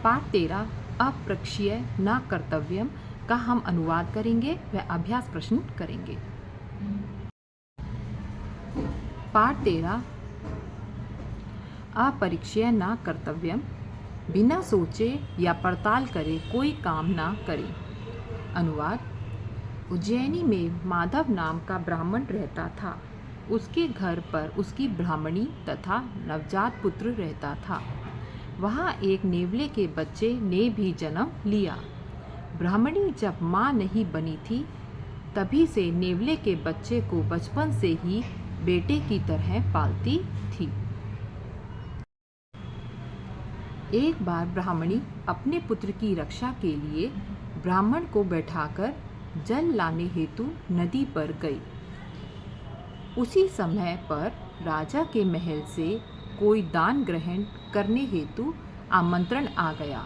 पाठ 13 अप्रक्ष्य न कर्तव्यम का हम अनुवाद करेंगे व अभ्यास प्रश्न करेंगे। पाठ 13 अपरिक्ष्य न कर्तव्यम, बिना सोचे या पड़ताल करे कोई काम ना करे। अनुवाद। उज्जैनी में माधव नाम का ब्राह्मण रहता था। उसके घर पर उसकी ब्राह्मणी तथा नवजात पुत्र रहता था। वहाँ एक नेवले के बच्चे ने भी जन्म लिया। ब्राह्मणी जब माँ नहीं बनी थी तभी से नेवले के बच्चे को बचपन से ही बेटे की तरह पालती थी। एक बार ब्राह्मणी अपने पुत्र की रक्षा के लिए ब्राह्मण को बैठाकर जल लाने हेतु नदी पर गई। उसी समय पर राजा के महल से कोई दान ग्रहण करने हेतु आमंत्रण आ गया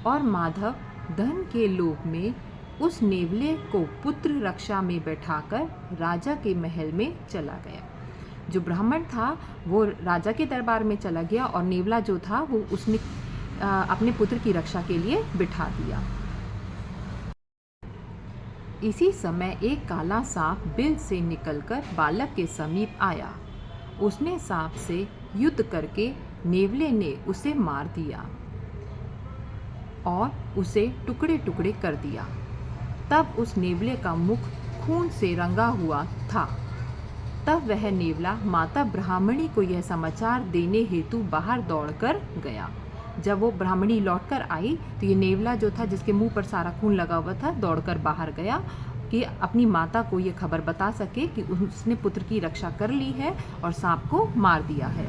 और माधव धन के लोभ में उस नेवले को पुत्र रक्षा में बैठाकर राजा के महल में चला गया। जो ब्राह्मण था वो राजा के दरबार में चला गया और नेवला जो था वो उसने अपने पुत्र की रक्षा के लिए बिठा दिया। इसी समय एक काला सांप बिल से निकलकर बालक के समीप आया। उसने सांप से युद्ध करके नेवले ने उसे मार दिया और उसे टुकड़े टुकड़े कर दिया। तब उस नेवले का मुख खून से रंगा हुआ था। तब वह नेवला माता ब्राह्मणी को यह समाचार देने हेतु बाहर दौड़कर गया। जब वो ब्राह्मणी लौटकर आई तो ये नेवला जो था, जिसके मुंह पर सारा खून लगा हुआ था, दौड़कर बाहर गया कि अपनी माता को ये खबर बता सके कि उसने पुत्र की रक्षा कर ली है और सांप को मार दिया है।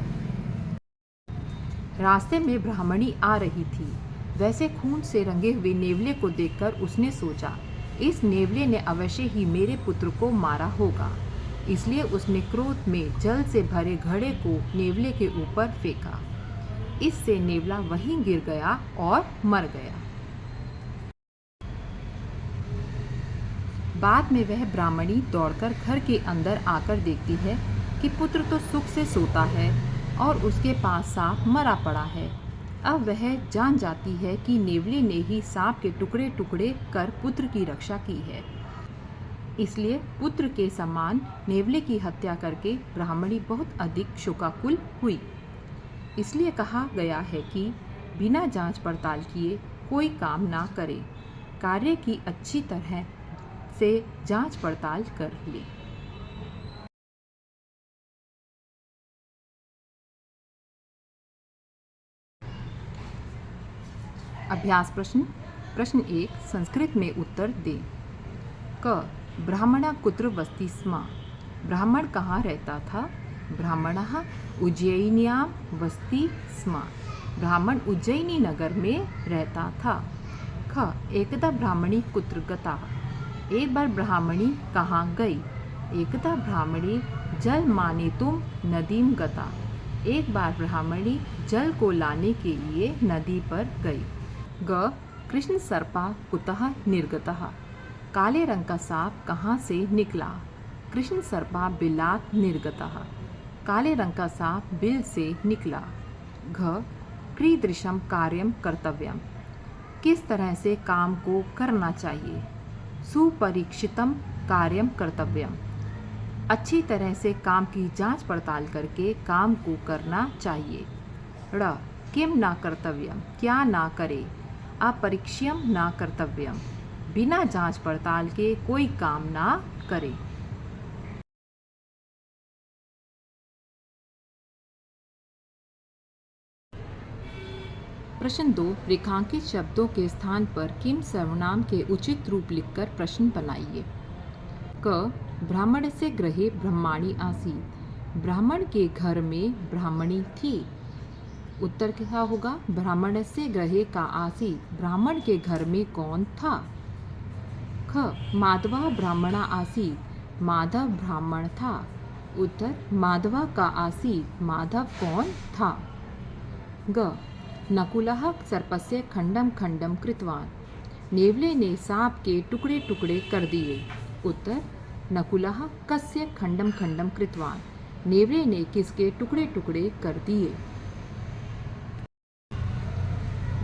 रास्ते में ब्राह्मणी आ रही थी। वैसे खून से रंगे हुए नेवले को देखकर उसने सोचा, इस नेवले ने अवश्य ही मेरे पुत्र को मारा होगा। इसलिए उसने क्रोध में जल से भरे घड़े को नेवले के ऊपर फेंका। इससे नेवला वहीं गिर गया और मर गया। बाद में वह ब्राह्मणी दौड़कर घर के अंदर आकर देखती है कि पुत्र तो सुख से सोता है और उसके पास सांप मरा पड़ा है। अब वह जान जाती है कि नेवले ने ही सांप के टुकड़े टुकड़े कर पुत्र की रक्षा की है। इसलिए पुत्र के समान नेवले की हत्या करके ब्राह्मणी बहुत अधिक शोकाकुल हुई। इसलिए कहा गया है कि बिना जांच पड़ताल किए कोई काम ना करे। कार्य की अच्छी तरह से जांच पड़ताल कर ले। अभ्यास प्रश्न। प्रश्न 1 संस्कृत में उत्तर दें। क ब्राह्मणा कुत्र वसति स्म, ब्राह्मण कहाँ रहता था? ब्राह्मणः उज्जयिन्यां वसति स्म, ब्राह्मण उज्जयिनी नगर में रहता था। ख एकदा ब्राह्मणी कुत्र गता, एक बार ब्राह्मणी कहाँ गई? एकदा ब्राह्मणी जल मानेतुम नदीम गता, एक बार ब्राह्मणी जल को लाने के लिए नदी पर गई। ग कृष्ण सर्पा कुतः निर्गतः, काले रंग का सांप कहाँ से निकला? कृष्ण सर्पा बिलात निर्गतः, काले रंग का सांप बिल से निकला। घ कीदृशं कार्यं कर्तव्यम, किस तरह से काम को करना चाहिए? सुपरीक्षितम कार्यं कर्तव्यम, अच्छी तरह से काम की जांच पड़ताल करके काम को करना चाहिए। ड़ किम ना कर्तव्यम, क्या ना करे? अपरिक्ष्यम ना कर्तव्यम, बिना जांच पड़ताल के कोई काम ना करे। प्रश्न 2 रेखांकित शब्दों के स्थान पर किम सर्वनाम के उचित रूप लिखकर प्रश्न बनाइए। क ब्राह्मणस्य गृहे ब्रह्माणी आसीत्, ब्राह्मण के घर में ब्राह्मणी थी। उत्तर क्या होगा? ब्राह्मणस्य गृहे का आसीत्, ब्राह्मण के घर में कौन था? ख माधवा ब्राह्मणा आसीत्, माधव ब्राह्मण था। उत्तर माधवा का आसीत्, माधव कौन था? ग नकुलः सर्पस्य खंडम खंडम कृतवान, नेवले ने सांप के टुकड़े टुकड़े कर दिए। उत्तर नकुलः कस्य खंडम खंडम कृतवान, नेवले ने किसके टुकड़े टुकड़े कर दिए।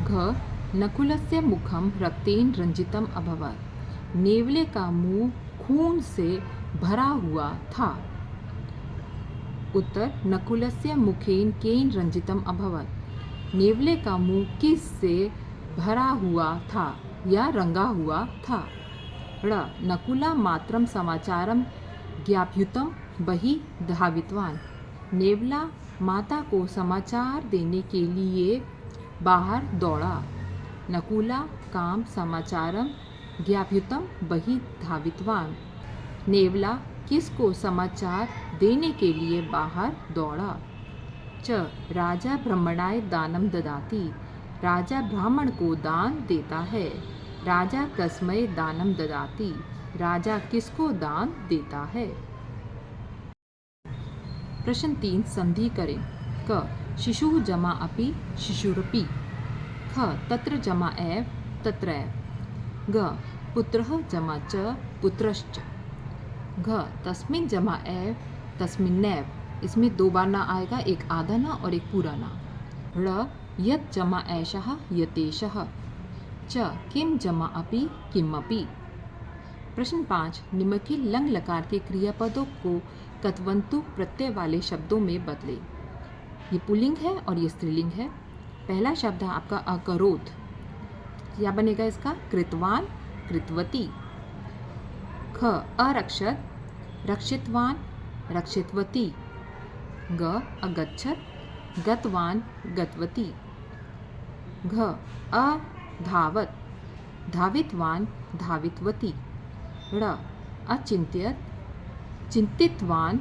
घ नकुलस्य मुखम रक्तेन रंजितम अभवत्। नेवले का मुंह खून से भरा हुआ था। उत्तर, नकुलस्य मुखेन केन रंजितम अभवत्। नेवले का मुंह किस से भरा हुआ था या रंगा हुआ था। ड़, नकुला मात्रम समाचारम ज्ञापयुतम बहि धावितवान। नेवला माता को समाचार देने के लिए बाहर दौड़ा। नकुला काम समाचारम ज्ञापयुतम बहि धावितवान। नेवला किसको समाचार देने के लिए बाहर दौड़ा। च, राजा ब्राह्मणाय दानम ददाति। राजा ब्राह्मण को दान देता है। राजा कस्मै दानम ददाति। राजा किसको दान देता है। प्रश्न 3 संधि करें। क, शिशु जमा अपि शिशुरपि। ख, तत्र जमा एव तत्रैव। ग, पुत्रः जमा च पुत्रश्च। घ, तस्मिन् जमा एव तस्मिन्नैव। इसमें 2 बार ना आएगा, एक आधा ना और एक पूरा ना। ड़, यत् जमा एषः यतेषः। च, किम जमा अपि किमपि। प्रश्न 5 निम्नलिखित लंग लकार के क्रियापदों को कत्वंतु प्रत्यय वाले शब्दों में बदले। ये पुल्लिंग है और ये स्त्रीलिंग है। पहला शब्द है आपका अकरोत। क्या बनेगा इसका? कृतवान, कृतवती। ख, अरक्षत, रक्षितवान, रक्षितवती। ग, अगच्छत, गतवान, गतवती। घ, अधावत, धावितवान, धावितवती। ड़, अचिंत्यत, चिंतितवान,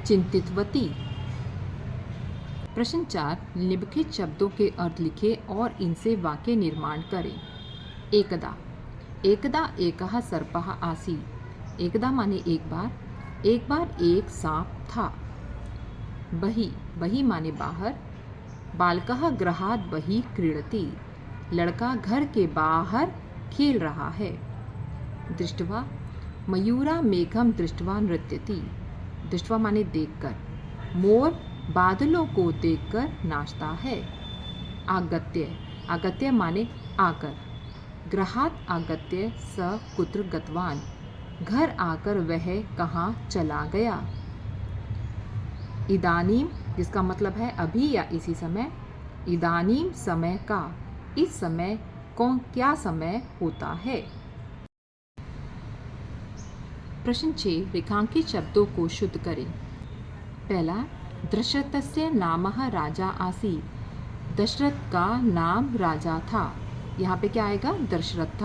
चिंतितवती। प्रश्न 4 निम्नलिखित शब्दों के अर्थ लिखें और इनसे वाक्य निर्माण करें। एकदा, एकदा एकः सर्पः आसीत्। एकदा माने एक बार एक सांप था। बहि, बहि माने बाहर। बालकः गृहात् बहिः क्रीडति। लड़का घर के बाहर खेल रहा है। दृष्ट्वा, मयूरा मेघम दृष्ट्वा नृत्यति। दृष्ट्वा माने देखकर। मोर बादलों को देखकर नाचता है। आगत्य, आगत्य माने आकर। गृहात् आगत्य स कुत्र गतवान। घर आकर वह कहाँ चला गया। इदानीम, जिसका मतलब है अभी या इसी समय। इदानीम समय का, इस समय कौन क्या समय होता है। प्रश्न 6 रेखांकित शब्दों को शुद्ध करें। पहला, दशरथस्य नामः राजा आसीत्। दशरथ का नाम राजा था। यहाँ पे क्या आएगा? दशरथ,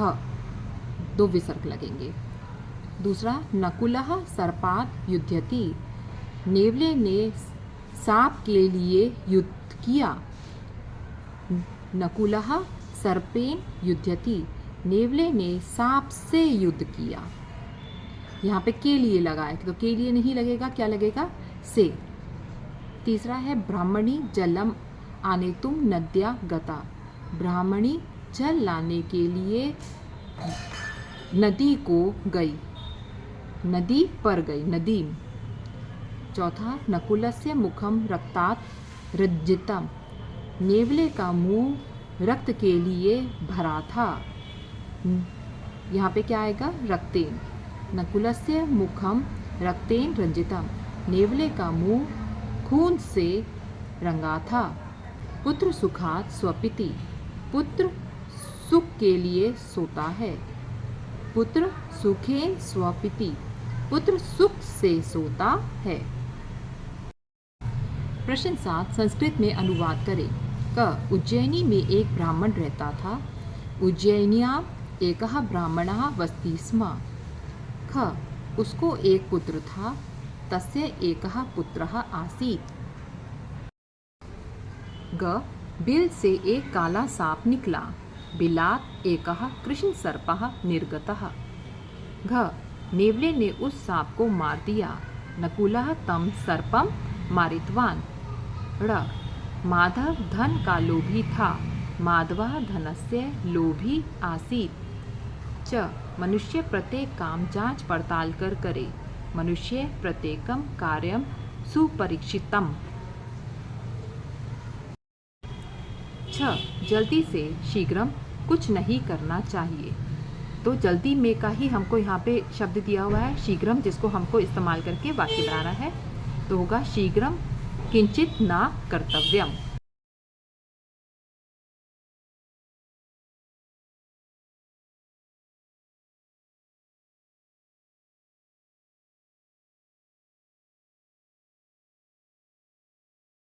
2 विसर्ग लगेंगे। दूसरा, नकुलः सर्पात् युध्यति। नेवले ने सांप के लिए युद्ध किया। नकुलः सर्पेन युध्यति। नेवले ने सांप से युद्ध किया। यहाँ पे के लिए लगा है तो के लिए नहीं लगेगा, क्या लगेगा? से। तीसरा है, ब्राह्मणी जलम आनेतुम नद्या गता। ब्राह्मणी जल लाने के लिए नदी को गई, नदी पर गई, नदी। चौथा, नकुलस्य मुखम रक्तात् रज्जितम। नेवले का मुंह रक्त के लिए भरा था। यहाँ पे क्या आएगा? रक्तेन। नकुलस्य मुखम रक्तेन रंजितम। नेवले का मुंह खून से रंगा था। पुत्र सुखात स्वपिति। पुत्र सुख के लिए सोता है। पुत्र सुखेन स्वपिति। पुत्र सुख से सोता है। प्रश्न 7 संस्कृत में अनुवाद करें। क, उज्जैनी में एक ब्राह्मण रहता था। उज्जैन्याम एकः ब्राह्मणः वसति स्म। ख, उसको एक पुत्र था। तस्य एकः पुत्रः आसीत्। ग, बिल से एक काला सांप निकला। बिलात् एकः कृष्ण सर्पः निर्गतः। घ, नेवले ने उस सांप को मार दिया। नकुलः तं सर्पं मारितवान्। ड़, माधव धन का लोभी था। माधवः धनस्य लोभी आसीत्। च, मनुष्य प्रत्येक काम जांच पड़ताल कर करे। मनुष्य प्रत्येकम कार्यम सुपरीक्षितम। छ, जल्दी से शीघ्रम कुछ नहीं करना चाहिए। तो जल्दी में का ही हमको यहाँ पे शब्द दिया हुआ है शीघ्रम, जिसको हमको इस्तेमाल करके वाक्य बनाना है। तो होगा शीघ्रम किंचित ना कर्तव्यम।